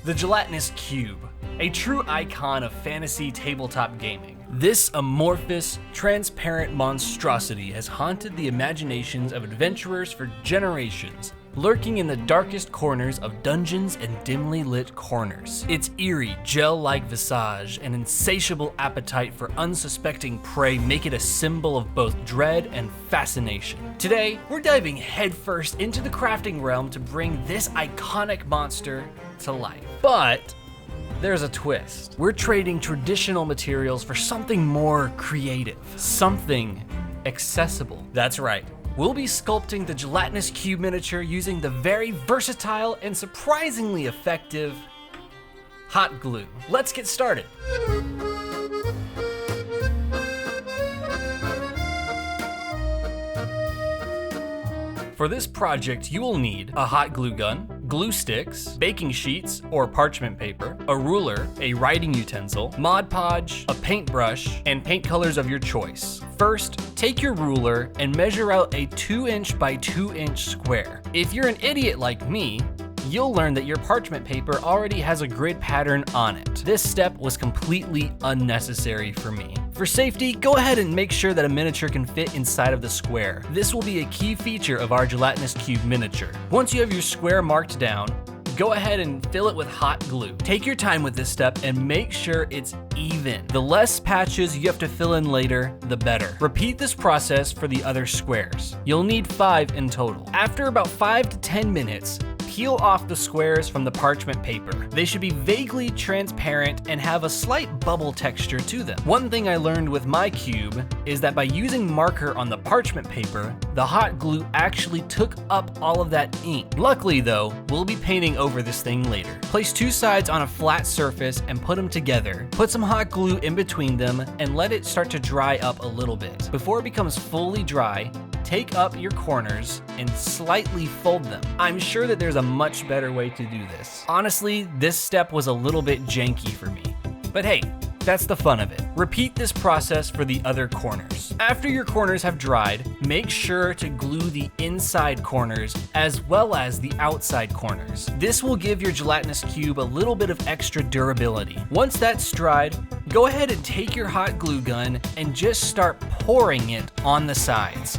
The Gelatinous Cube, a true icon of fantasy tabletop gaming. This amorphous, transparent monstrosity has haunted the imaginations of adventurers for generations, lurking in the darkest corners of dungeons and dimly lit corners. Its eerie, gel-like visage and insatiable appetite for unsuspecting prey make it a symbol of both dread and fascination. Today, we're diving headfirst into the crafting realm to bring this iconic monster to life. But there's a twist. We're trading traditional materials for something more creative, something accessible. That's right. We'll be sculpting the Gelatinous Cube miniature using the very versatile and surprisingly effective hot glue. Let's get started. For this project, you will need a hot glue gun, glue sticks, baking sheets or parchment paper, a ruler, a writing utensil, Mod Podge, a paintbrush, and paint colors of your choice. First, take your ruler and measure out a 2" by 2" square. If you're an idiot like me, you'll learn that your parchment paper already has a grid pattern on it. This step was completely unnecessary for me. For safety, go ahead and make sure that a miniature can fit inside of the square. This will be a key feature of our Gelatinous Cube miniature. Once you have your square marked down, go ahead and fill it with hot glue. Take your time with this step and make sure it's even. The less patches you have to fill in later, the better. Repeat this process for the other squares. You'll need 5 in total. After about 5 to 10 minutes, peel off the squares from the parchment paper. They should be vaguely transparent and have a slight bubble texture to them. One thing I learned with my cube is that by using marker on the parchment paper, the hot glue actually took up all of that ink. Luckily though, we'll be painting over this thing later. Place 2 sides on a flat surface and put them together. Put some hot glue in between them and let it start to dry up a little bit. Before it becomes fully dry, take up your corners and slightly fold them. I'm sure that there's a much better way to do this. Honestly, this step was a little bit janky for me. But hey, that's the fun of it. Repeat this process for the other corners. After your corners have dried, make sure to glue the inside corners as well as the outside corners. This will give your Gelatinous Cube a little bit of extra durability. Once that's dried, go ahead and take your hot glue gun and just start pouring it on the sides.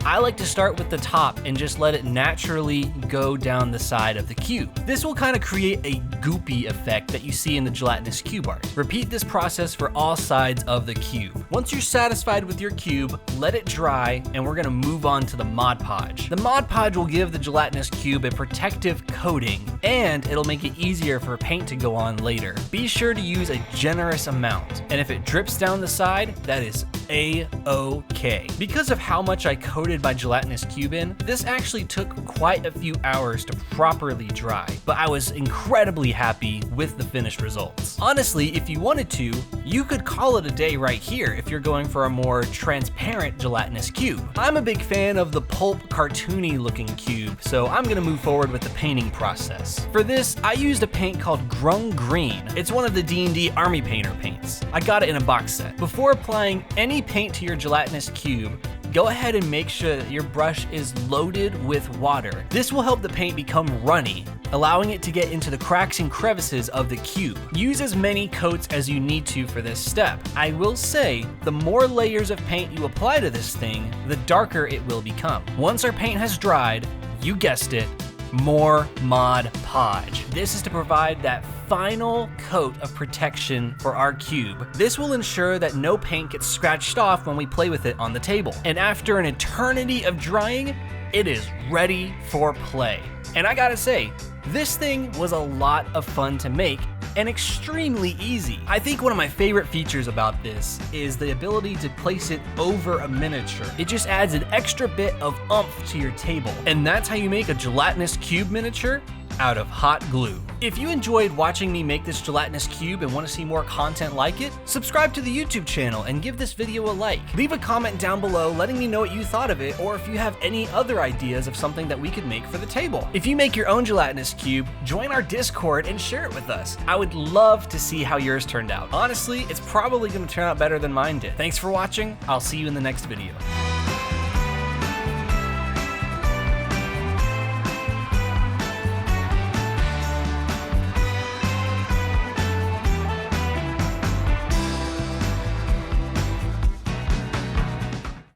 I like to start with the top and just let it naturally go down the side of the cube. This will kind of create a goopy effect that you see in the Gelatinous Cube art. Repeat this process for all sides of the cube. Once you're satisfied with your cube, let it dry and we're gonna move on to the Mod Podge. The Mod Podge will give the Gelatinous Cube a protective coating and it'll make it easier for paint to go on later. Be sure to use a generous amount, and if it drips down the side, that is A-OK. Because of how much I coated my Gelatinous Cube in, this actually took quite a few hours to properly dry, but I was incredibly happy with the finished results. Honestly, if you wanted to, you could call it a day right here if you're going for a more transparent Gelatinous Cube. I'm a big fan of the pulp cartoony looking cube, so I'm gonna move forward with the painting process. For this, I used a paint called Grung Green. It's one of the D&D Army Painter paints. I got it in a box set. Before applying any paint to your Gelatinous Cube, go ahead and make sure that your brush is loaded with water. This will help the paint become runny, allowing it to get into the cracks and crevices of the cube. Use as many coats as you need to for this step. I will say, the more layers of paint you apply to this thing, the darker it will become. Once our paint has dried, you guessed it, more Mod Podge. This is to provide that final coat of protection for our cube. This will ensure that no paint gets scratched off when we play with it on the table. And after an eternity of drying, it is ready for play. And I gotta say, this thing was a lot of fun to make and extremely easy. I think one of my favorite features about this is the ability to place it over a miniature. It just adds an extra bit of oomph to your table. And that's how you make a Gelatinous Cube miniature out of hot glue. If you enjoyed watching me make this Gelatinous Cube and want to see more content like it, subscribe to the YouTube channel and give this video a like. Leave a comment down below letting me know what you thought of it, or if you have any other ideas of something that we could make for the table. If you make your own Gelatinous Cube, join our Discord and share it with us. I would love to see how yours turned out. Honestly, it's probably going to turn out better than mine did. Thanks for watching. I'll see you in the next video.